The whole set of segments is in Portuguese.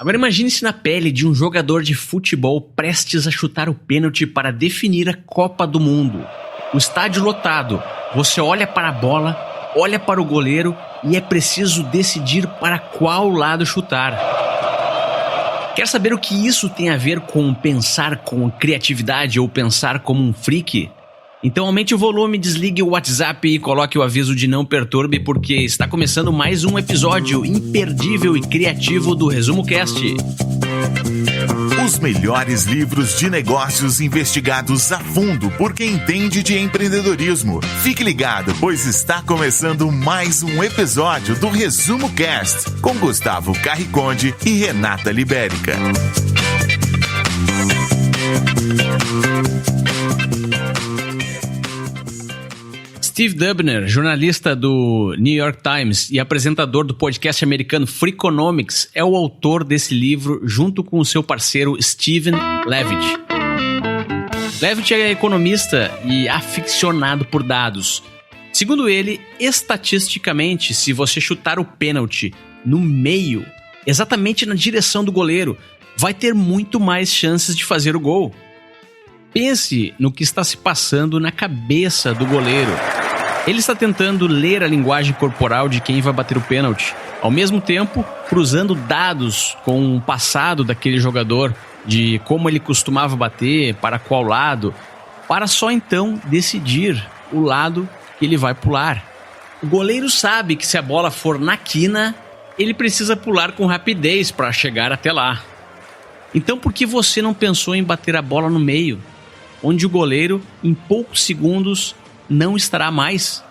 Agora imagine-se na pele de um jogador de futebol prestes a chutar o pênalti para definir a Copa do Mundo. O estádio lotado, você olha para a bola, olha para o goleiro e é preciso decidir para qual lado chutar. Quer saber o que isso tem a ver com pensar com criatividade ou pensar como um freak? Então aumente o volume, desligue o WhatsApp e coloque o aviso de não perturbe, porque está começando mais um episódio imperdível e criativo do Resumo Cast. Os melhores livros de negócios investigados a fundo por quem entende de empreendedorismo. Fique ligado, pois está começando mais um episódio do Resumo Cast, com Gustavo Carriconde e Renata Libérica. Steve Dubner, jornalista do New York Times e apresentador do podcast americano Freakonomics, é o autor desse livro junto com o seu parceiro Steven Levitt. Levitt é economista e aficionado por dados. Segundo ele, estatisticamente, se você chutar o pênalti no meio, exatamente na direção do goleiro, vai ter muito mais chances de fazer o gol. Pense no que está se passando na cabeça do goleiro. Ele está tentando ler a linguagem corporal de quem vai bater o pênalti, ao mesmo tempo cruzando dados com o passado daquele jogador, de como ele costumava bater, para qual lado, para só então decidir o lado que ele vai pular. O goleiro sabe que se a bola for na quina, ele precisa pular com rapidez para chegar até lá. Então por que você não pensou em bater a bola no meio, onde o goleiro, em poucos segundos, não estará mais?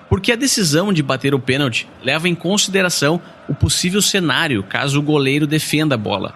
Porque a decisão de bater o pênalti leva em consideração o possível cenário caso o goleiro defenda a bola.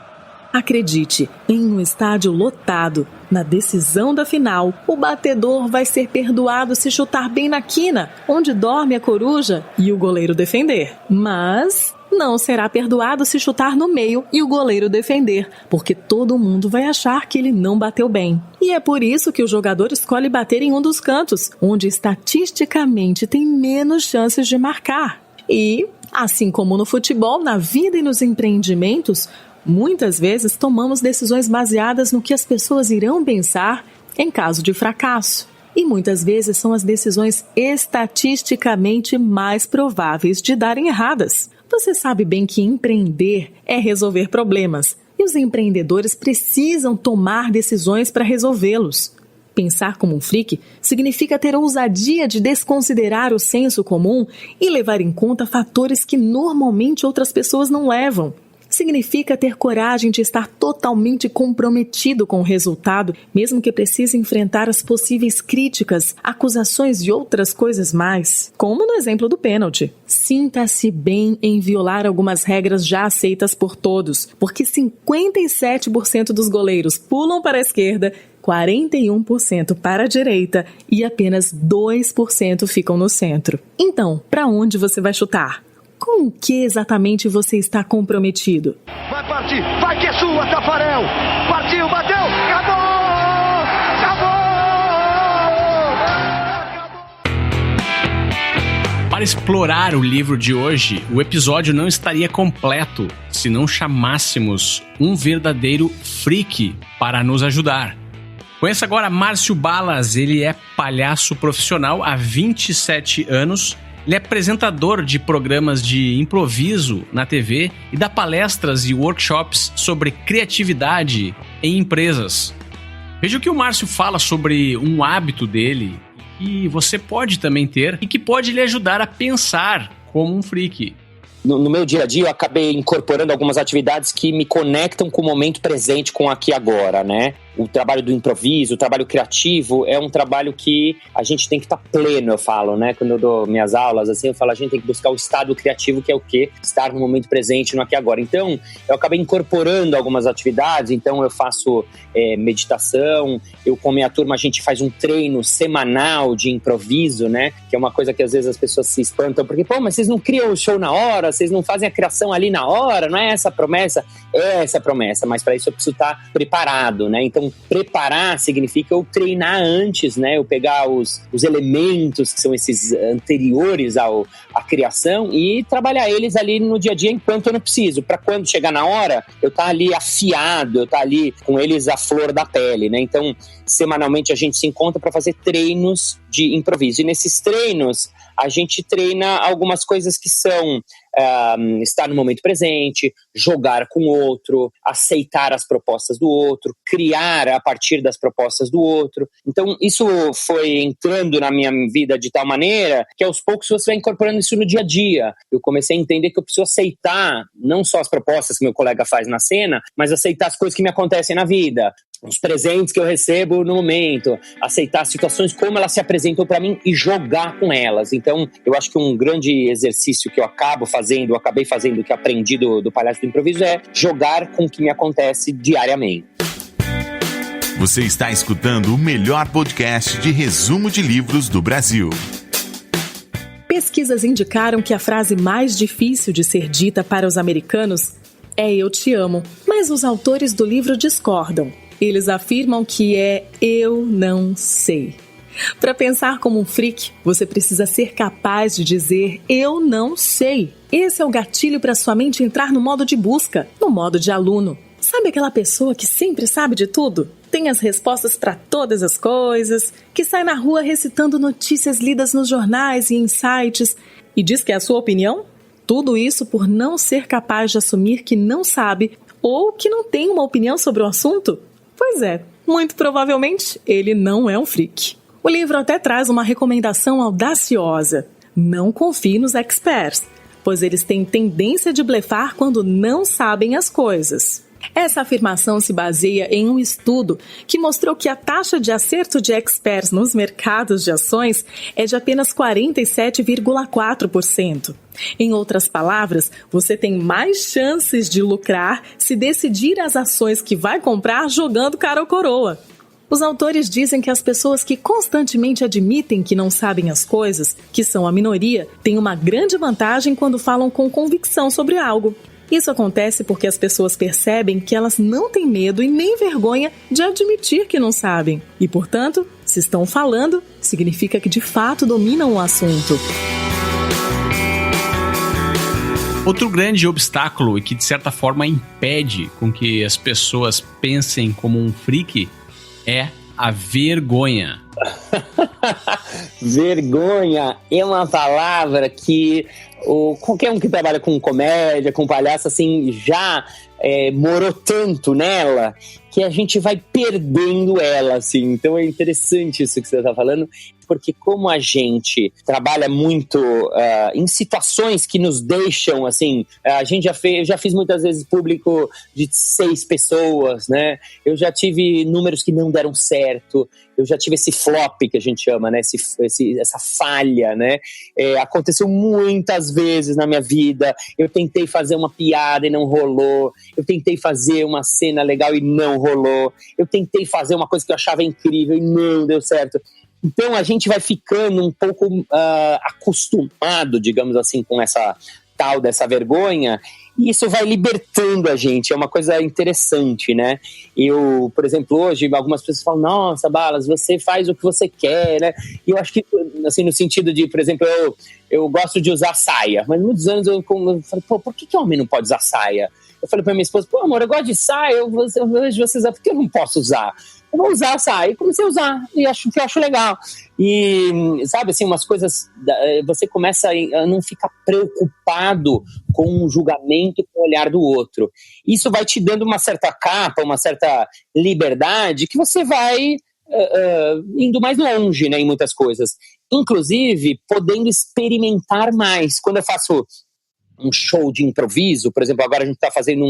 Acredite, em um estádio lotado, na decisão da final, o batedor vai ser perdoado se chutar bem na quina, onde dorme a coruja, e o goleiro defender. Mas não será perdoado se chutar no meio e o goleiro defender, porque todo mundo vai achar que ele não bateu bem. E é por isso que o jogador escolhe bater em um dos cantos, onde estatisticamente tem menos chances de marcar. E, assim como no futebol, na vida e nos empreendimentos, muitas vezes tomamos decisões baseadas no que as pessoas irão pensar em caso de fracasso. E muitas vezes são as decisões estatisticamente mais prováveis de darem erradas. Você sabe bem que empreender é resolver problemas, e os empreendedores precisam tomar decisões para resolvê-los. Pensar como um freak significa ter ousadia de desconsiderar o senso comum e levar em conta fatores que normalmente outras pessoas não levam. Significa ter coragem de estar totalmente comprometido com o resultado, mesmo que precise enfrentar as possíveis críticas, acusações e outras coisas mais, como no exemplo do pênalti. Sinta-se bem em violar algumas regras já aceitas por todos, porque 57% dos goleiros pulam para a esquerda, 41% para a direita e apenas 2% ficam no centro. Então, para onde você vai chutar? Com o que exatamente você está comprometido? Vai partir, vai que é sua, Tafarel! Partiu, bateu, acabou! Acabou! Para explorar o livro de hoje, o episódio não estaria completo se não chamássemos um verdadeiro freak para nos ajudar. Conheça agora Márcio Balas, ele é palhaço profissional há 27 anos. Ele é apresentador de programas de improviso na TV e dá palestras e workshops sobre criatividade em empresas. Veja o que o Márcio fala sobre um hábito dele que você pode também ter e que pode lhe ajudar a pensar como um freak. No meu dia a dia, eu acabei incorporando algumas atividades que me conectam com o momento presente, com aqui e agora, né? O trabalho do improviso, o trabalho criativo é um trabalho que a gente tem que estar pleno, eu falo, né? Quando eu dou minhas aulas, assim, eu falo, a gente tem que buscar o estado criativo, que é o quê? Estar no momento presente, no aqui e agora. Então, eu acabei incorporando algumas atividades, então eu faço meditação, eu com a minha turma, a gente faz um treino semanal de improviso, né? Que é uma coisa que às vezes as pessoas se espantam, porque, pô, mas vocês não criam o show na hora, vocês não fazem a criação ali na hora, não é essa a promessa? É essa a promessa, mas para isso eu preciso estar preparado, né? Então, Então, preparar significa eu treinar antes, né? Eu pegar os elementos que são esses anteriores à criação e trabalhar eles ali no dia a dia enquanto eu não preciso. Para quando chegar na hora, eu estar ali afiado, eu estar ali com eles à flor da pele, né? Então, semanalmente a gente se encontra para fazer treinos de improviso. E nesses treinos, a gente treina algumas coisas que são estar no momento presente, jogar com o outro, aceitar as propostas do outro, criar a partir das propostas do outro. Então, isso foi entrando na minha vida de tal maneira que aos poucos você vai incorporando isso no dia a dia. Eu comecei a entender que eu preciso aceitar não só as propostas que meu colega faz na cena, mas aceitar as coisas que me acontecem na vida, os presentes que eu recebo no momento, aceitar as situações como elas se apresentam para mim e jogar com elas. Então, eu acho que um grande exercício que eu acabei fazendo, que aprendi do Palhaço do Improviso é jogar com o que me acontece diariamente. Você está escutando o melhor podcast de resumo de livros do Brasil. Pesquisas indicaram que a frase mais difícil de ser dita para os americanos é "eu te amo", mas os autores do livro discordam. Eles afirmam que é "eu não sei". Para pensar como um freak, você precisa ser capaz de dizer "eu não sei". Esse é o gatilho para sua mente entrar no modo de busca, no modo de aluno. Sabe aquela pessoa que sempre sabe de tudo? Tem as respostas para todas as coisas, que sai na rua recitando notícias lidas nos jornais e em sites e diz que é a sua opinião? Tudo isso por não ser capaz de assumir que não sabe ou que não tem uma opinião sobre o assunto? Pois é, muito provavelmente ele não é um freak. O livro até traz uma recomendação audaciosa: não confie nos experts, pois eles têm tendência de blefar quando não sabem as coisas. Essa afirmação se baseia em um estudo que mostrou que a taxa de acerto de experts nos mercados de ações é de apenas 47,4%. Em outras palavras, você tem mais chances de lucrar se decidir as ações que vai comprar jogando cara ou coroa. Os autores dizem que as pessoas que constantemente admitem que não sabem as coisas, que são a minoria, têm uma grande vantagem quando falam com convicção sobre algo. Isso acontece porque as pessoas percebem que elas não têm medo e nem vergonha de admitir que não sabem. E, portanto, se estão falando, significa que de fato dominam o assunto. Outro grande obstáculo e que, de certa forma, impede com que as pessoas pensem como um freak é a vergonha. Vergonha é uma palavra que qualquer um que trabalha com comédia, com palhaço, assim, já morou tanto nela que a gente vai perdendo ela, assim. Então é interessante isso que você está falando, porque como a gente trabalha muito em situações que nos deixam, assim, eu já fiz muitas vezes público de 6 pessoas, né? Eu já tive números que não deram certo, eu já tive esse flop que a gente chama, né? Essa falha, né? Aconteceu muitas vezes na minha vida. Eu tentei fazer uma piada e não rolou. Eu tentei fazer uma cena legal e não rolou. Eu tentei fazer uma coisa que eu achava incrível e não deu certo. Então a gente vai ficando um pouco acostumado, digamos assim, com essa tal dessa vergonha, e isso vai libertando a gente, é uma coisa interessante, né? Eu, por exemplo, hoje algumas pessoas falam: nossa, Balas, você faz o que você quer, né? E eu acho que, assim, no sentido de, por exemplo, eu gosto de usar saia, mas muitos anos eu falei: pô, por que homem não pode usar saia? Eu falei pra minha esposa: pô, amor, eu gosto de saia, eu vejo vocês usar, por que eu não posso usar? Eu vou usar a saia. E comecei a usar, e eu acho legal. E, sabe, assim, umas coisas, você começa a não ficar preocupado com o julgamento e com o olhar do outro. Isso vai te dando uma certa capa, uma certa liberdade, que você vai indo mais longe, né, em muitas coisas. Inclusive, podendo experimentar mais. Quando eu faço um show de improviso, por exemplo, agora a gente está fazendo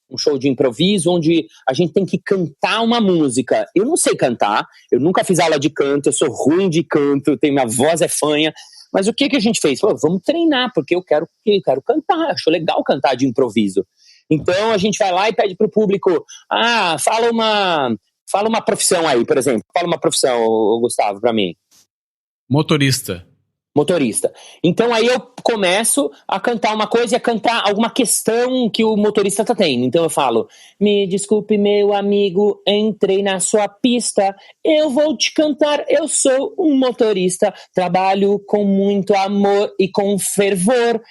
um show de improviso onde a gente tem que cantar uma música. Eu não sei cantar, eu nunca fiz aula de canto, eu sou ruim de canto, minha voz é fanha, mas o que a gente fez? Pô, vamos treinar, porque eu quero cantar, acho legal cantar de improviso. Então a gente vai lá e pede pro público: fala uma profissão aí, por exemplo. Fala uma profissão, Gustavo, pra mim. Motorista. motorista. Então aí eu começo a cantar uma coisa e a cantar alguma questão que o motorista tá tendo. Então eu falo: me desculpe, meu amigo, entrei na sua pista, eu vou te cantar, eu sou um motorista, trabalho com muito amor e com fervor,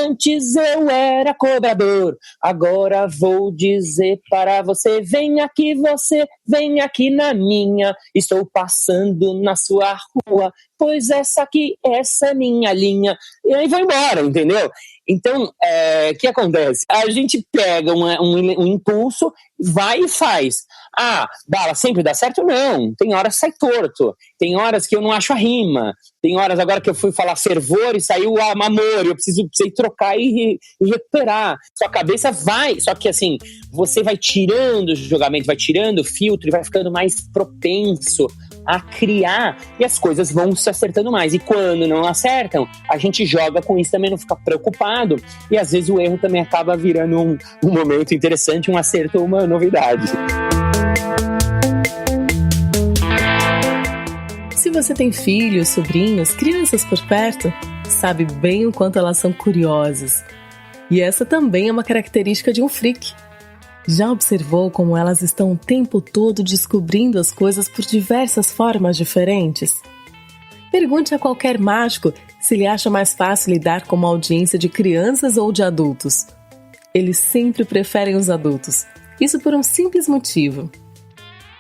antes eu era cobrador, agora vou dizer para você, vem aqui na minha, estou passando na sua rua, pois essa é minha linha. E aí vai embora, entendeu? Então, o que acontece? A gente pega um impulso, vai e faz. Bala, sempre dá certo? Não. Tem horas que sai torto. Tem horas que eu não acho a rima. Tem horas agora que eu fui falar fervor e saiu amor. Eu precisei trocar e recuperar. Sua cabeça vai. Só que assim, você vai tirando o julgamento, vai tirando o filtro e vai ficando mais propenso a criar, e as coisas vão se acertando mais. E quando não acertam, a gente joga com isso também, não fica preocupado, e às vezes o erro também acaba virando um momento interessante, um acerto ou uma novidade. Se você tem filhos, sobrinhos, crianças por perto, sabe bem o quanto elas são curiosas. E essa também é uma característica de um freak. Já observou como elas estão o tempo todo descobrindo as coisas por diversas formas diferentes? Pergunte a qualquer mágico se ele acha mais fácil lidar com uma audiência de crianças ou de adultos. Eles sempre preferem os adultos. Isso por um simples motivo.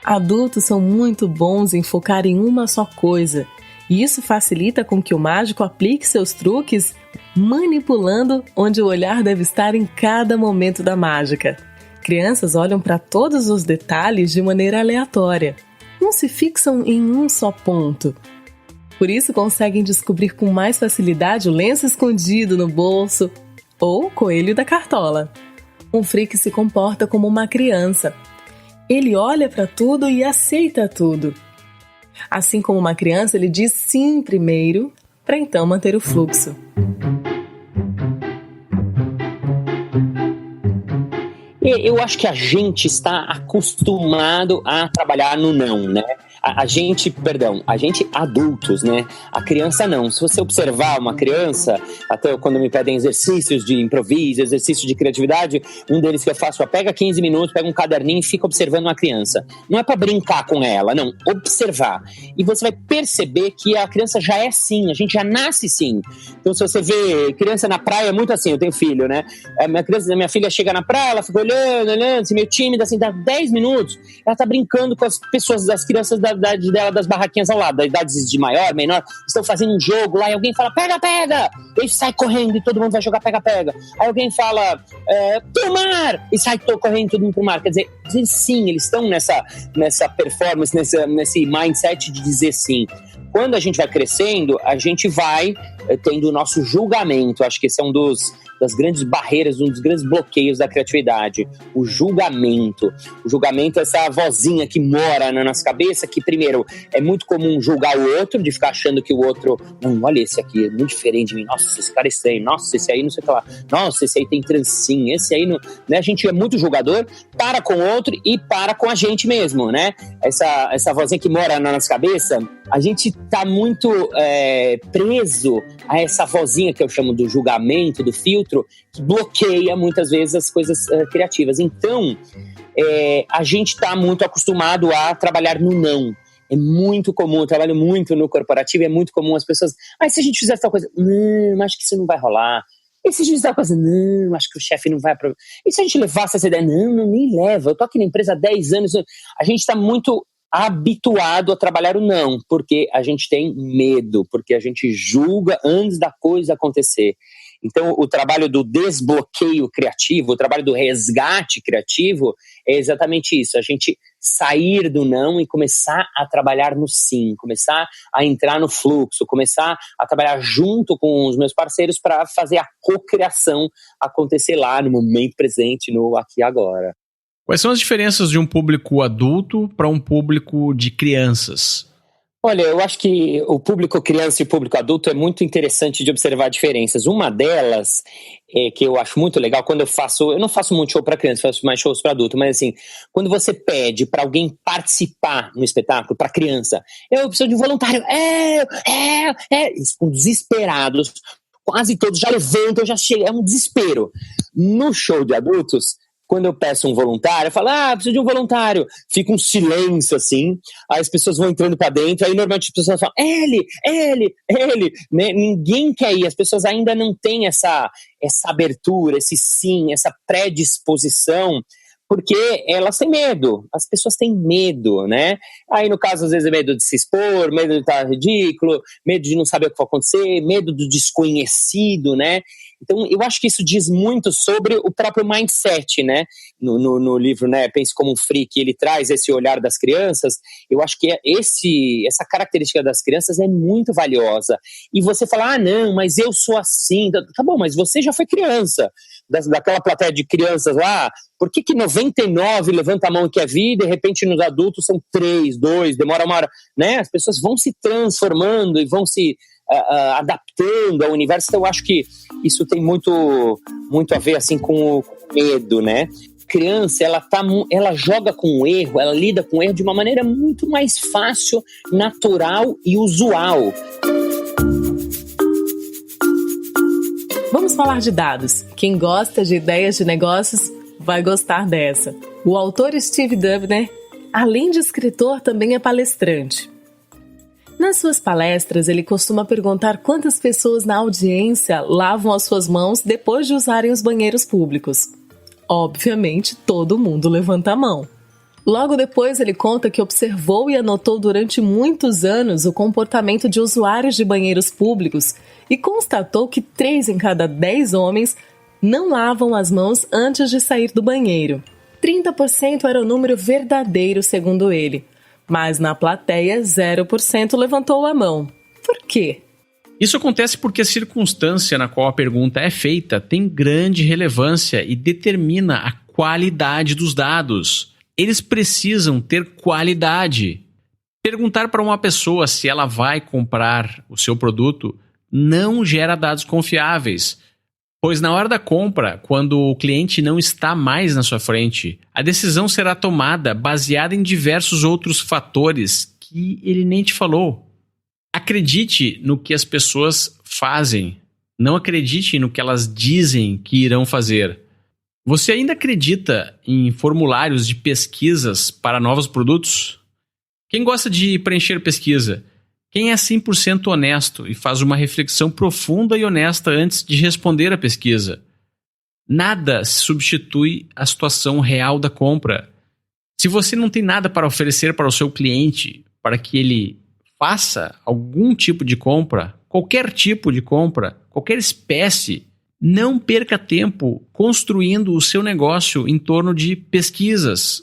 Adultos são muito bons em focar em uma só coisa, e isso facilita com que o mágico aplique seus truques, manipulando onde o olhar deve estar em cada momento da mágica. Crianças olham para todos os detalhes de maneira aleatória. Não se fixam em um só ponto. Por isso conseguem descobrir com mais facilidade o lenço escondido no bolso ou o coelho da cartola. Um freak se comporta como uma criança. Ele olha para tudo e aceita tudo. Assim como uma criança, ele diz sim primeiro, para então manter o fluxo. Eu acho que a gente está acostumado a trabalhar no não, né? A gente adultos, né? A criança não. Se você observar uma criança, até quando me pedem exercícios de improviso, exercícios de criatividade, um deles que eu faço pega 15 minutos, pega um caderninho e fica observando uma criança. Não é para brincar com ela, não. Observar. E você vai perceber que a criança já é assim, a gente já nasce assim. Então se você vê criança na praia, é muito assim, eu tenho filho, né? Minha filha chega na praia, ela fica olhando, assim, meio tímida, assim, dá 10 minutos, ela tá brincando com as pessoas, das crianças da idade dela, das barraquinhas ao lado, da idade de maior, menor, estão fazendo um jogo lá e alguém fala, pega, pega, e sai correndo e todo mundo vai jogar pega, pega. Aí alguém fala, pro mar, e sai correndo todo mundo pro mar. Quer dizer, sim, eles estão nessa performance, nesse mindset de dizer sim. Quando a gente vai crescendo, a gente vai tendo o nosso julgamento. Acho que esse é das grandes barreiras, um dos grandes bloqueios da criatividade. O julgamento. O julgamento é essa vozinha que mora na nossa cabeça, que primeiro é muito comum julgar o outro, de ficar achando que o outro, não, olha esse aqui, é muito diferente de mim, nossa, esse cara é estranho, nossa, esse aí não sei o que lá, nossa, esse aí tem trancinha, esse aí não... Né? A gente é muito julgador, para com o outro e para com a gente mesmo, né? Essa vozinha que mora na nossa cabeça, a gente tá muito preso a essa vozinha que eu chamo do julgamento, do filtro, que bloqueia muitas vezes as coisas criativas. Então, a gente está muito acostumado a trabalhar no não. É muito comum, eu trabalho muito no corporativo, é muito comum as pessoas, se a gente fizer tal coisa, não, acho que isso não vai rolar. E se a gente fizer tal coisa, não, acho que o chefe não vai aprovar. E se a gente levasse essa ideia, não me leva, eu tô aqui na empresa há 10 anos, a gente está muito habituado a trabalhar o não, porque a gente tem medo, porque a gente julga antes da coisa acontecer. Então, o trabalho do desbloqueio criativo, o trabalho do resgate criativo é exatamente isso, a gente sair do não e começar a trabalhar no sim, começar a entrar no fluxo, começar a trabalhar junto com os meus parceiros para fazer a cocriação acontecer lá no momento presente, no aqui e agora. Quais são as diferenças de um público adulto para um público de crianças? Olha, eu acho que o público criança e o público adulto é muito interessante de observar diferenças. Uma delas, que eu acho muito legal, quando eu não faço muito show para criança, faço mais shows para adulto, mas assim, quando você pede para alguém participar no espetáculo, para criança, eu preciso de um voluntário, eles ficam desesperados, quase todos já levantam, já chegam, é um desespero. No show de adultos, quando eu peço um voluntário, eu falo, preciso de um voluntário. Fica um silêncio, assim, aí as pessoas vão entrando pra dentro, aí normalmente as pessoas falam, ele, né? Ninguém quer ir, as pessoas ainda não têm essa abertura, esse sim, essa predisposição, porque elas têm medo, as pessoas têm medo, né? Aí no caso, às vezes, é medo de se expor, medo de estar ridículo, medo de não saber o que vai acontecer, medo do desconhecido, né? Então, eu acho que isso diz muito sobre o próprio mindset, né? No livro, né, Pense como um Freak, ele traz esse olhar das crianças. Eu acho que essa característica das crianças é muito valiosa. E você fala, não, mas eu sou assim. Tá bom, mas você já foi criança. Daquela plateia de crianças lá, por que 99 levanta a mão e quer vir, e de repente nos adultos são 3, 2, demora uma hora, né? As pessoas vão se transformando e vão se adaptando ao universo. Então eu acho que isso tem muito a ver assim com o medo, né? Criança, ela joga com o erro, ela lida com o erro de uma maneira muito mais fácil, natural e usual. Vamos falar de dados. Quem gosta de ideias de negócios vai gostar dessa. O autor Steve Dubner, além de escritor, também é palestrante. Nas suas palestras, ele costuma perguntar quantas pessoas na audiência lavam as suas mãos depois de usarem os banheiros públicos. Obviamente, todo mundo levanta a mão. Logo depois, ele conta que observou e anotou durante muitos anos o comportamento de usuários de banheiros públicos e constatou que 3 em cada 10 homens não lavam as mãos antes de sair do banheiro. 30% era o número verdadeiro, segundo ele. Mas na plateia, 0% levantou a mão. Por quê? Isso acontece porque a circunstância na qual a pergunta é feita tem grande relevância e determina a qualidade dos dados. Eles precisam ter qualidade. Perguntar para uma pessoa se ela vai comprar o seu produto não gera dados confiáveis, pois na hora da compra, quando o cliente não está mais na sua frente, a decisão será tomada baseada em diversos outros fatores que ele nem te falou. Acredite no que as pessoas fazem, não acredite no que elas dizem que irão fazer. Você ainda acredita em formulários de pesquisas para novos produtos? Quem gosta de preencher pesquisa? Quem é 100% honesto e faz uma reflexão profunda e honesta antes de responder a pesquisa? Nada substitui a situação real da compra. Se você não tem nada para oferecer para o seu cliente, para que ele faça algum tipo de compra, qualquer espécie, não perca tempo construindo o seu negócio em torno de pesquisas.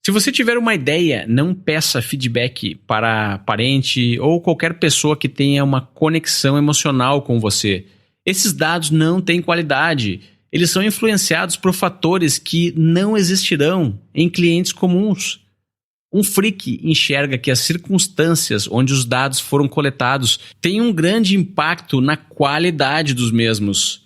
Se você tiver uma ideia, não peça feedback para parente ou qualquer pessoa que tenha uma conexão emocional com você. Esses dados não têm qualidade. Eles são influenciados por fatores que não existirão em clientes comuns. Um freak enxerga que as circunstâncias onde os dados foram coletados têm um grande impacto na qualidade dos mesmos.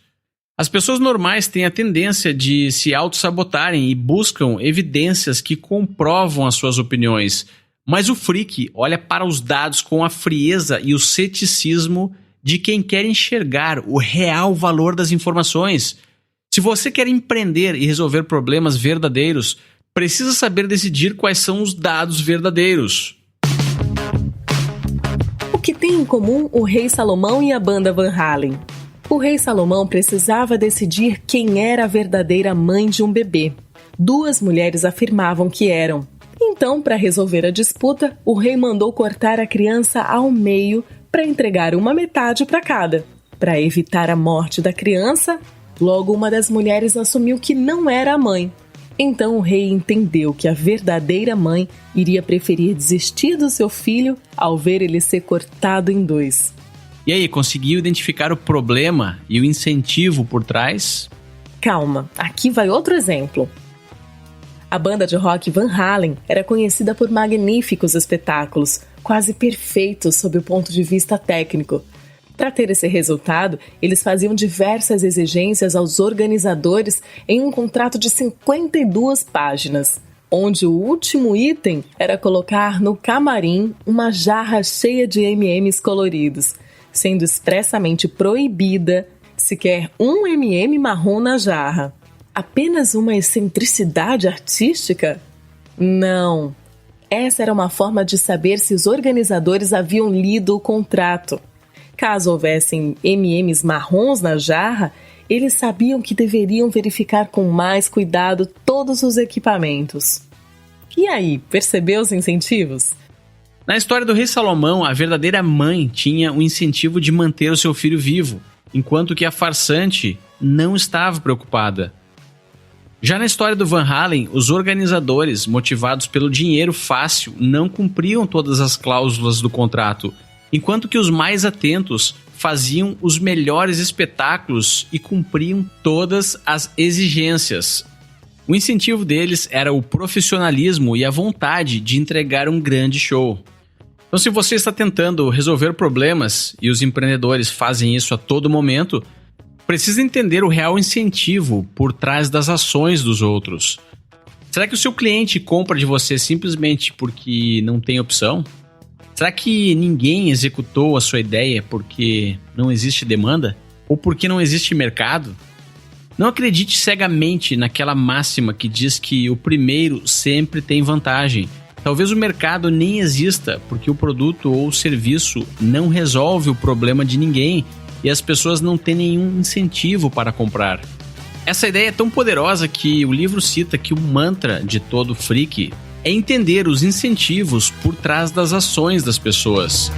As pessoas normais têm a tendência de se auto-sabotarem e buscam evidências que comprovam as suas opiniões. Mas o freak olha para os dados com a frieza e o ceticismo de quem quer enxergar o real valor das informações. Se você quer empreender e resolver problemas verdadeiros, precisa saber decidir quais são os dados verdadeiros. O que tem em comum o rei Salomão e a banda Van Halen? O rei Salomão precisava decidir quem era a verdadeira mãe de um bebê. 2 mulheres afirmavam que eram. Então, para resolver a disputa, o rei mandou cortar a criança ao meio para entregar uma metade para cada. Para evitar a morte da criança, logo uma das mulheres assumiu que não era a mãe. Então o rei entendeu que a verdadeira mãe iria preferir desistir do seu filho ao ver ele ser cortado em 2. E aí, conseguiu identificar o problema e o incentivo por trás? Calma, aqui vai outro exemplo. A banda de rock Van Halen era conhecida por magníficos espetáculos, quase perfeito sob o ponto de vista técnico. Para ter esse resultado, eles faziam diversas exigências aos organizadores em um contrato de 52 páginas, onde o último item era colocar no camarim uma jarra cheia de M&Ms coloridos, sendo expressamente proibida sequer um M&M marrom na jarra. Apenas uma excentricidade artística? Não. Essa era uma forma de saber se os organizadores haviam lido o contrato. Caso houvessem M&Ms marrons na jarra, eles sabiam que deveriam verificar com mais cuidado todos os equipamentos. E aí, percebeu os incentivos? Na história do rei Salomão, a verdadeira mãe tinha o incentivo de manter o seu filho vivo, enquanto que a farsante não estava preocupada. Já na história do Van Halen, os organizadores, motivados pelo dinheiro fácil, não cumpriam todas as cláusulas do contrato, enquanto que os mais atentos faziam os melhores espetáculos e cumpriam todas as exigências. O incentivo deles era o profissionalismo e a vontade de entregar um grande show. Então, se você está tentando resolver problemas e os empreendedores fazem isso a todo momento, precisa entender o real incentivo por trás das ações dos outros. Será que o seu cliente compra de você simplesmente porque não tem opção? Será que ninguém executou a sua ideia porque não existe demanda? Ou porque não existe mercado? Não acredite cegamente naquela máxima que diz que o primeiro sempre tem vantagem. Talvez o mercado nem exista porque o produto ou o serviço não resolve o problema de ninguém e as pessoas não têm nenhum incentivo para comprar. Essa ideia é tão poderosa que o livro cita que o mantra de todo freak é entender os incentivos por trás das ações das pessoas.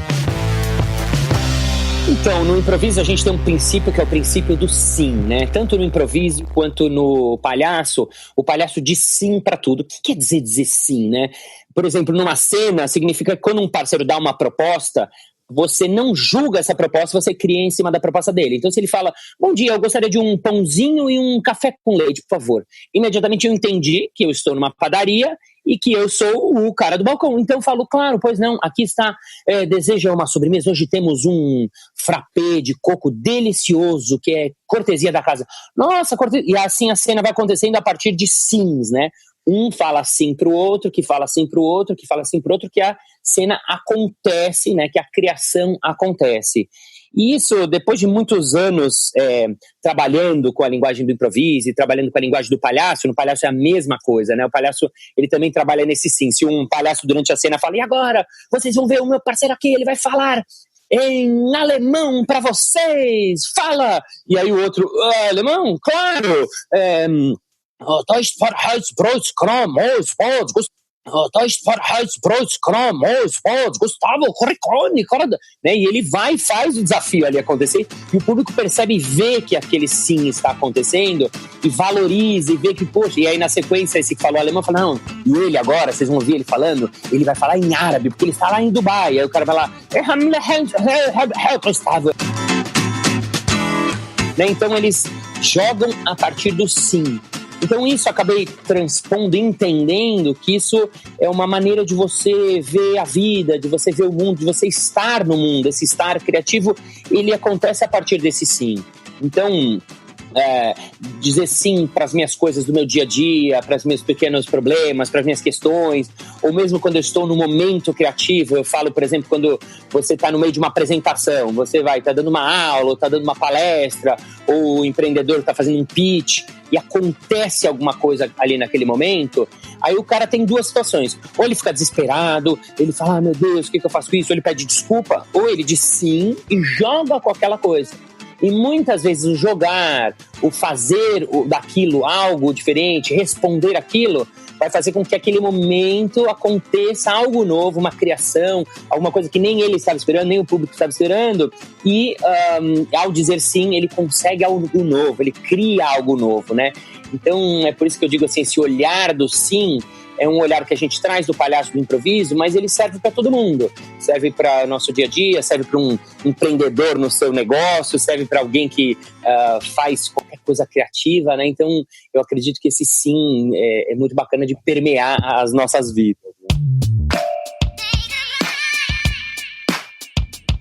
Então, no improviso a gente tem um princípio que é o princípio do sim, né? Tanto no improviso quanto no palhaço, o palhaço diz sim para tudo. O que quer dizer sim, né? Por exemplo, numa cena, significa que quando um parceiro dá uma proposta, você não julga essa proposta, você cria em cima da proposta dele. Então, se ele fala, bom dia, eu gostaria de um pãozinho e um café com leite, por favor. Imediatamente eu entendi que eu estou numa padaria e que eu sou o cara do balcão. Então eu falo, claro, pois não, aqui está, deseja uma sobremesa. Hoje temos um frappé de coco delicioso, que é cortesia da casa. Nossa, cortesia. E assim a cena vai acontecendo a partir de sims, né? Um fala sim pro outro, que fala sim pro outro, que fala sim pro outro, que a cena acontece, né? Que a criação acontece. E isso, depois de muitos anos trabalhando com a linguagem do improviso e trabalhando com a linguagem do palhaço, no palhaço é a mesma coisa, né? O palhaço, ele também trabalha nesse sim. Se um palhaço durante a cena fala, e agora? Vocês vão ver o meu parceiro aqui, ele vai falar em alemão pra vocês, fala! E aí o outro, alemão? Claro! Da ist Verhaltsbrot, Kram, Gustavo Corricone, né? E ele vai e faz o desafio ali acontecer, e o público percebe e vê que aquele sim está acontecendo e valoriza e vê que, poxa, e aí na sequência esse que falou alemão fala, não, e ele agora, vocês vão ouvir ele falando, ele vai falar em árabe, porque ele está lá em Dubai, aí o cara vai lá, Gustavo, né? Então eles jogam a partir do sim. Então isso acabei transpondo, entendendo que isso é uma maneira de você ver a vida, de você ver o mundo, de você estar no mundo. Esse estar criativo, ele acontece a partir desse sim. Então, dizer sim para as minhas coisas do meu dia a dia, para os meus pequenos problemas, para as minhas questões, ou mesmo quando eu estou no momento criativo, eu falo, por exemplo, quando você está no meio de uma apresentação, você vai estar dando uma aula, ou está dando uma palestra, ou o empreendedor está fazendo um pitch, e acontece alguma coisa ali naquele momento, aí o cara tem duas situações. Ou ele fica desesperado, ele fala, meu Deus, o que eu faço com isso? Ou ele pede desculpa, ou ele diz sim e joga com aquela coisa. E muitas vezes o jogar, o fazer daquilo algo diferente, responder aquilo, vai fazer com que aquele momento aconteça algo novo, uma criação, alguma coisa que nem ele estava esperando, nem o público estava esperando. E ao dizer sim, ele consegue algo novo, ele cria algo novo, né? Então é por isso que eu digo assim, esse olhar do sim é um olhar que a gente traz do palhaço do improviso, mas ele serve para todo mundo. Serve para o nosso dia a dia, serve para um empreendedor no seu negócio, serve para alguém que faz qualquer coisa criativa, né? Então, eu acredito que esse sim é muito bacana de permear as nossas vidas.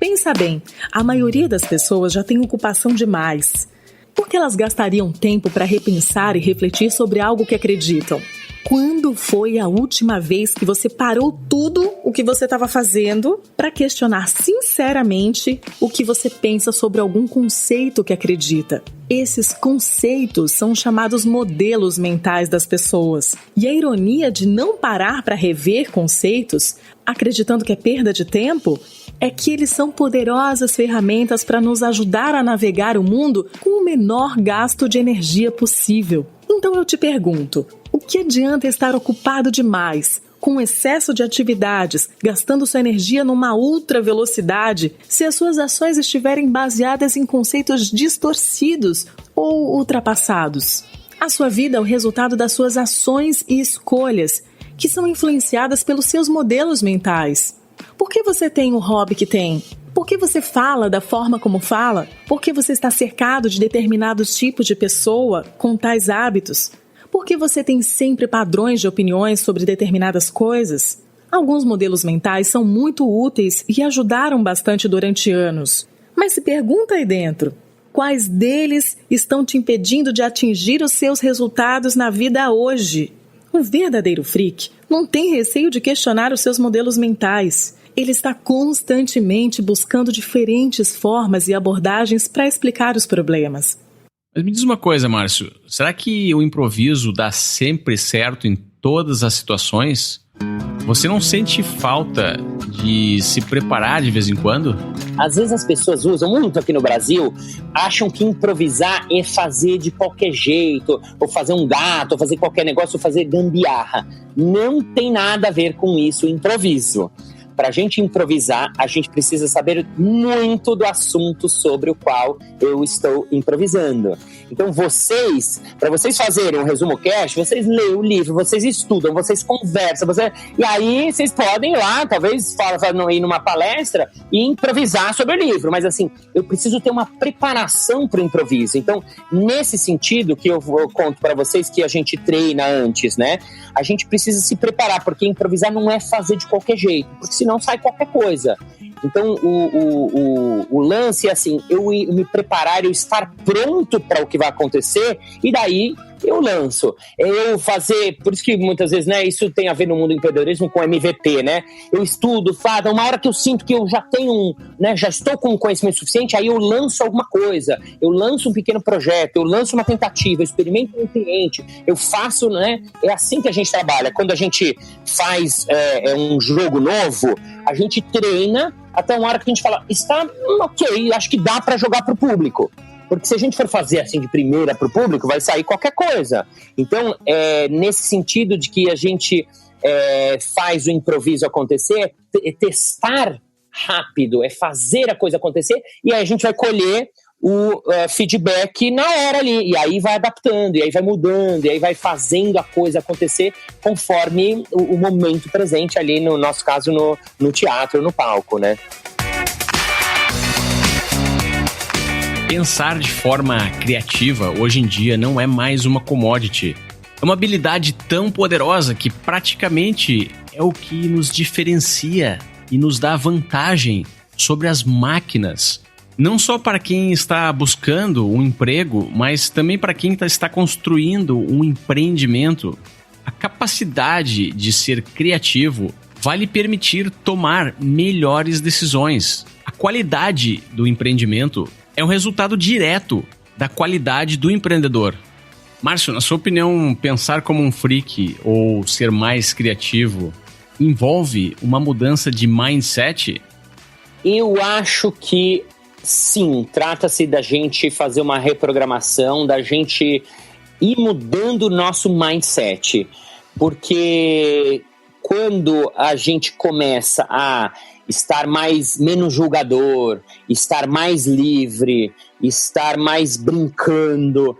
Pensa bem, a maioria das pessoas já tem ocupação demais. Por que elas gastariam tempo para repensar e refletir sobre algo que acreditam? Quando foi a última vez que você parou tudo o que você estava fazendo para questionar sinceramente o que você pensa sobre algum conceito que acredita? Esses conceitos são chamados modelos mentais das pessoas. E a ironia de não parar para rever conceitos, acreditando que é perda de tempo, é que eles são poderosas ferramentas para nos ajudar a navegar o mundo com o menor gasto de energia possível. Então eu te pergunto, o que adianta estar ocupado demais, com excesso de atividades, gastando sua energia numa ultra velocidade, se as suas ações estiverem baseadas em conceitos distorcidos ou ultrapassados? A sua vida é o resultado das suas ações e escolhas, que são influenciadas pelos seus modelos mentais. Por que você tem o hobby que tem? Por que você fala da forma como fala? Por que você está cercado de determinados tipos de pessoa com tais hábitos? Por que você tem sempre padrões de opiniões sobre determinadas coisas? Alguns modelos mentais são muito úteis e ajudaram bastante durante anos. Mas se pergunta aí dentro, quais deles estão te impedindo de atingir os seus resultados na vida hoje? Um verdadeiro freak não tem receio de questionar os seus modelos mentais. Ele está constantemente buscando diferentes formas e abordagens para explicar os problemas. Mas me diz uma coisa, Márcio, será que o improviso dá sempre certo em todas as situações? Você não sente falta de se preparar de vez em quando? Às vezes as pessoas usam muito aqui no Brasil, acham que improvisar é fazer de qualquer jeito, ou fazer um gato, ou fazer qualquer negócio, ou fazer gambiarra. Não tem nada a ver com isso, improviso. Para a gente improvisar, a gente precisa saber muito do assunto sobre o qual eu estou improvisando. Então para vocês fazerem um resumo cast, vocês leem o livro, vocês estudam, vocês conversam, e aí vocês podem ir lá, talvez ir numa palestra e improvisar sobre o livro. Mas assim, eu preciso ter uma preparação para o improviso. Então, nesse sentido que eu conto para vocês que a gente treina antes, né? A gente precisa se preparar, porque improvisar não é fazer de qualquer jeito, porque senão sai qualquer coisa. Então, o lance é assim, eu me preparar, eu estar pronto para o que vai acontecer, e daí eu lanço. Eu fazer, por isso que muitas vezes, né, isso tem a ver no mundo do empreendedorismo com MVP, né? Eu estudo, faço, uma hora que eu sinto que eu já tenho, né, já estou com conhecimento suficiente, aí eu lanço alguma coisa, eu lanço um pequeno projeto, eu lanço uma tentativa, eu experimento um cliente, eu faço, né? É assim que a gente trabalha. Quando a gente faz um jogo novo, a gente treina até uma hora que a gente fala, está ok, acho que dá para jogar para o público. Porque se a gente for fazer assim de primeira para o público, vai sair qualquer coisa. Então, nesse sentido de que a gente faz o improviso acontecer, testar rápido, fazer a coisa acontecer, e aí a gente vai colher o feedback na hora ali, e aí vai adaptando, e aí vai mudando, e aí vai fazendo a coisa acontecer conforme o momento presente ali, no nosso caso, no teatro, no palco, né? Pensar de forma criativa hoje em dia não é mais uma commodity. É uma habilidade tão poderosa que praticamente é o que nos diferencia e nos dá vantagem sobre as máquinas. Não só para quem está buscando um emprego, mas também para quem está construindo um empreendimento. A capacidade de ser criativo vai lhe permitir tomar melhores decisões. A qualidade do empreendimento é um resultado direto da qualidade do empreendedor. Márcio, na sua opinião, pensar como um freak ou ser mais criativo envolve uma mudança de mindset? Eu acho que sim, trata-se da gente fazer uma reprogramação, da gente ir mudando o nosso mindset. Porque quando a gente começa a estar menos julgador, estar mais livre, estar mais brincando.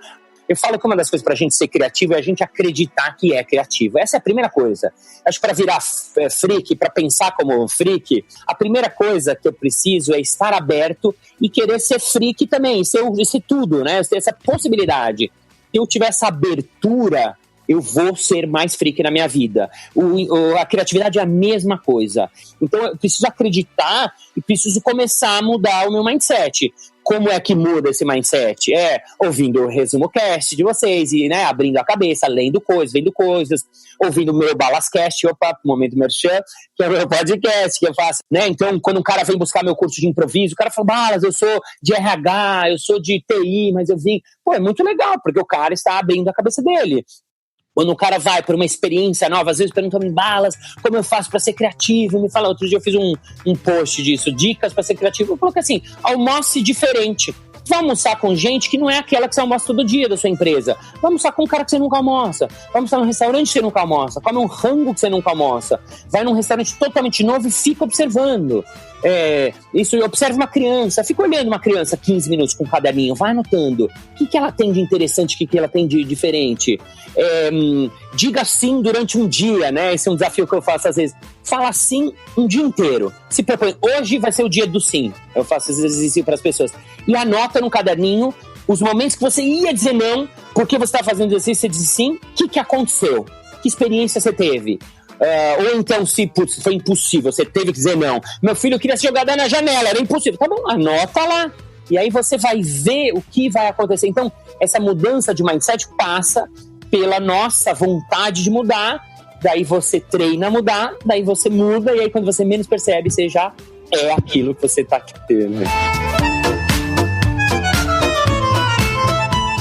Eu falo que uma das coisas para a gente ser criativo é a gente acreditar que é criativo. Essa é a primeira coisa. Acho que para virar freak, para pensar como freak, a primeira coisa que eu preciso é estar aberto e querer ser freak também, ser tudo, né? Ter essa possibilidade. Se eu tiver essa abertura, eu vou ser mais freak na minha vida. A criatividade é a mesma coisa. Então eu preciso acreditar e preciso começar a mudar o meu mindset. Como é que muda esse mindset? Ouvindo o resumo cast de vocês e, né, abrindo a cabeça, lendo coisas, vendo coisas, ouvindo o meu Balascast, momento merchan, que é o meu podcast que eu faço, né? Então, quando um cara vem buscar meu curso de improviso, o cara fala, Balas, eu sou de RH, eu sou de TI, mas eu vim... é muito legal, porque o cara está abrindo a cabeça dele. Quando o cara vai por uma experiência nova, às vezes pergunta-me, Balas, como eu faço para ser criativo? Me fala, outro dia eu fiz um post disso, dicas para ser criativo. Eu coloquei assim, almoce diferente. Vai almoçar com gente que não é aquela que você almoça todo dia da sua empresa. Vai almoçar com um cara que você nunca almoça. Vai almoçar num restaurante que você nunca almoça. Come um rango que você nunca almoça. Vai num restaurante totalmente novo e fica observando. Isso, observa uma criança. Fica olhando uma criança 15 minutos com um caderninho. Vai anotando. O que ela tem de interessante, o que ela tem de diferente. Diga sim durante um dia, né? Esse é um desafio que eu faço às vezes. Fala sim um dia inteiro. Se propõe, hoje vai ser o dia do sim. Eu faço esse exercício para as pessoas. E anota no caderninho os momentos que você ia dizer não, porque você está fazendo exercício, você diz sim. O que aconteceu? Que experiência você teve? Ou então, se foi impossível, você teve que dizer não. Meu filho queria ser jogado na janela, era impossível. Tá bom, anota lá. E aí você vai ver o que vai acontecer. Então, essa mudança de mindset passa pela nossa vontade de mudar. Daí você treina a mudar, daí você muda, e aí quando você menos percebe, você já é aquilo que você tá querendo.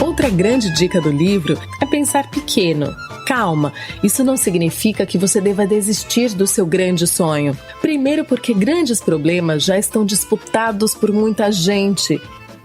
Outra grande dica do livro é pensar pequeno. Calma, isso não significa que você deva desistir do seu grande sonho. Primeiro porque grandes problemas já estão disputados por muita gente.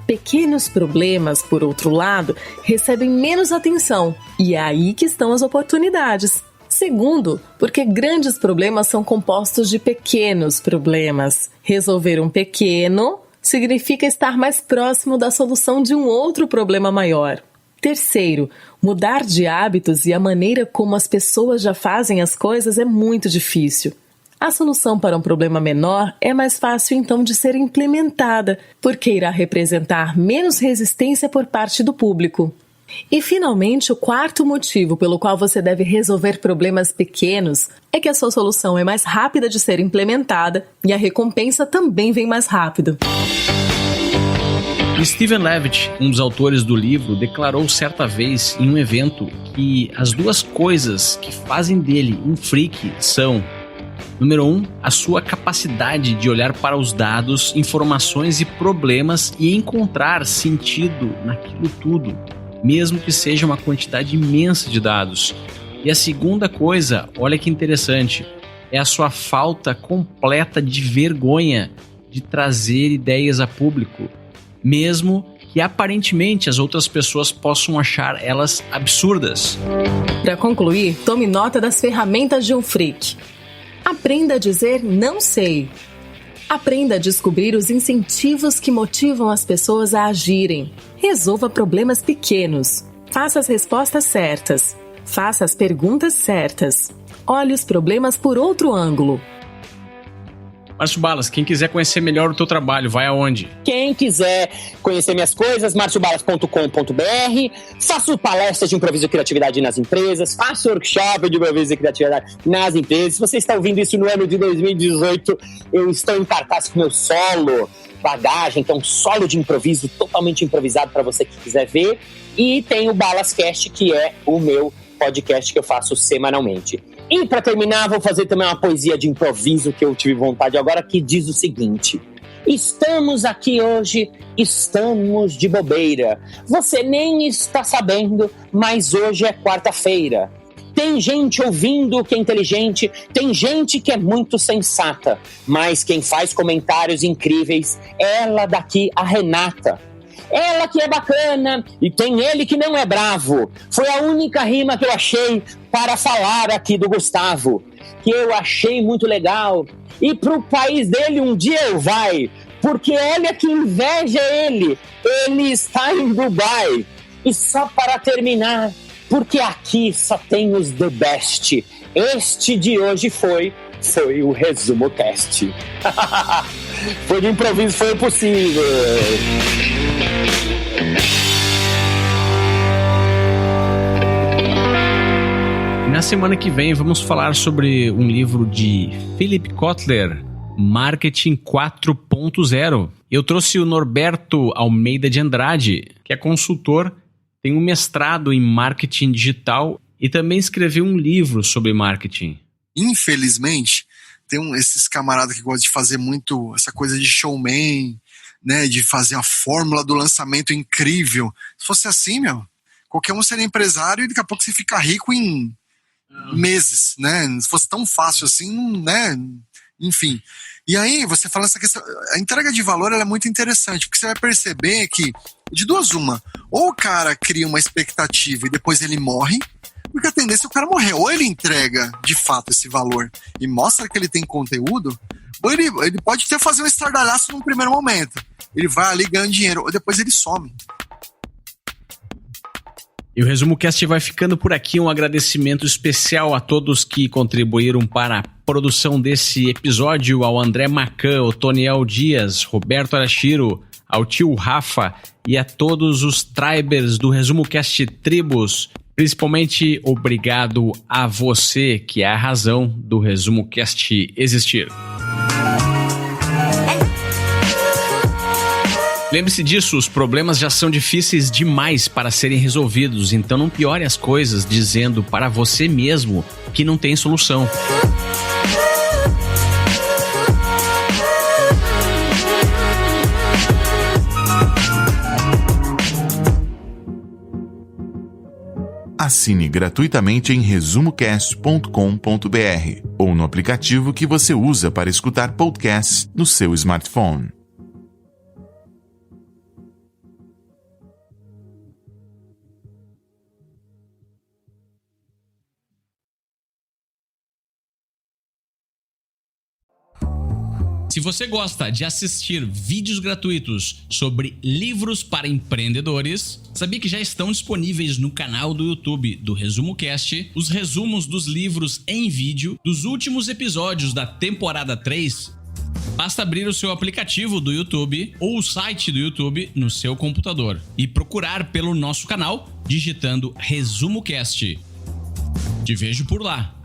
Pequenos problemas, por outro lado, recebem menos atenção, e é aí que estão as oportunidades. Segundo, porque grandes problemas são compostos de pequenos problemas. Resolver um pequeno significa estar mais próximo da solução de um outro problema maior. Terceiro, mudar de hábitos e a maneira como as pessoas já fazem as coisas é muito difícil. A solução para um problema menor é mais fácil então de ser implementada, porque irá representar menos resistência por parte do público. E, finalmente, o quarto motivo pelo qual você deve resolver problemas pequenos é que a sua solução é mais rápida de ser implementada e a recompensa também vem mais rápido. Steven Levitt, um dos autores do livro, declarou certa vez em um evento que as duas coisas que fazem dele um freak são: número 1, a sua capacidade de olhar para os dados, informações e problemas e encontrar sentido naquilo tudo, mesmo que seja uma quantidade imensa de dados. E a segunda coisa, olha que interessante, é a sua falta completa de vergonha de trazer ideias a público, mesmo que aparentemente as outras pessoas possam achar elas absurdas. Para concluir, tome nota das ferramentas de um freak. Aprenda a dizer não sei. Aprenda a descobrir os incentivos que motivam as pessoas a agirem. Resolva problemas pequenos. Faça as respostas certas. Faça as perguntas certas. Olhe os problemas por outro ângulo. Márcio Balas, quem quiser conhecer melhor o teu trabalho, vai aonde? Quem quiser conhecer minhas coisas, marciobalas.com.br. Faço palestras de improviso e criatividade nas empresas, faço workshop de improviso e criatividade nas empresas. Se você está ouvindo isso no ano de 2018, eu estou em cartaz com meu solo Bagagem, que é um solo de improviso totalmente improvisado para você que quiser ver. E tem o Balascast, que é o meu podcast que eu faço semanalmente. E para terminar, vou fazer também uma poesia de improviso que eu tive vontade agora, que diz o seguinte: estamos aqui hoje, estamos de bobeira. Você nem está sabendo, mas hoje é quarta-feira. Tem gente ouvindo que é inteligente, tem gente que é muito sensata, mas quem faz comentários incríveis é ela daqui, a Renata. Ela que é bacana e tem ele que não é bravo. Foi a única rima que eu achei para falar aqui do Gustavo, que eu achei muito legal. E pro país dele um dia eu vai, porque olha que inveja ele está em Dubai. E só para terminar, porque aqui só tem os the best. Este de hoje foi o Resumo Cast. Foi de improviso, foi possível. Na semana que vem vamos falar sobre um livro de Philip Kotler, Marketing 4.0. Eu trouxe o Norberto Almeida de Andrade, que é consultor, tem um mestrado em marketing digital e também escreveu um livro sobre marketing. Infelizmente, tem esses camaradas que gostam de fazer muito essa coisa de showman, né, de fazer a fórmula do lançamento incrível. Se fosse assim, qualquer um seria empresário e daqui a pouco você fica rico em meses, né? Se fosse tão fácil assim, né? Enfim. E aí, você fala essa questão, a entrega de valor ela é muito interessante, porque você vai perceber que, de duas uma, ou o cara cria uma expectativa e depois ele morre, porque a tendência é o cara morrer. Ou ele entrega, de fato, esse valor e mostra que ele tem conteúdo, ou ele pode até fazer um estardalhaço num primeiro momento. Ele vai ali ganhando dinheiro, ou depois ele some. E o Resumo Cast vai ficando por aqui. Um agradecimento especial a todos que contribuíram para a produção desse episódio, ao André Macan, ao Toniel Dias, Roberto Arashiro, ao tio Rafa e a todos os tribers do Resumo Cast Tribos. Principalmente obrigado a você, que é a razão do Resumo Cast existir. Lembre-se disso, os problemas já são difíceis demais para serem resolvidos, então não piore as coisas dizendo para você mesmo que não tem solução. Assine gratuitamente em resumocast.com.br ou no aplicativo que você usa para escutar podcasts no seu smartphone. Se você gosta de assistir vídeos gratuitos sobre livros para empreendedores, sabia que já estão disponíveis no canal do YouTube do Resumo Cast os resumos dos livros em vídeo dos últimos episódios da temporada 3? Basta abrir o seu aplicativo do YouTube ou o site do YouTube no seu computador e procurar pelo nosso canal digitando Resumo Cast. Te vejo por lá.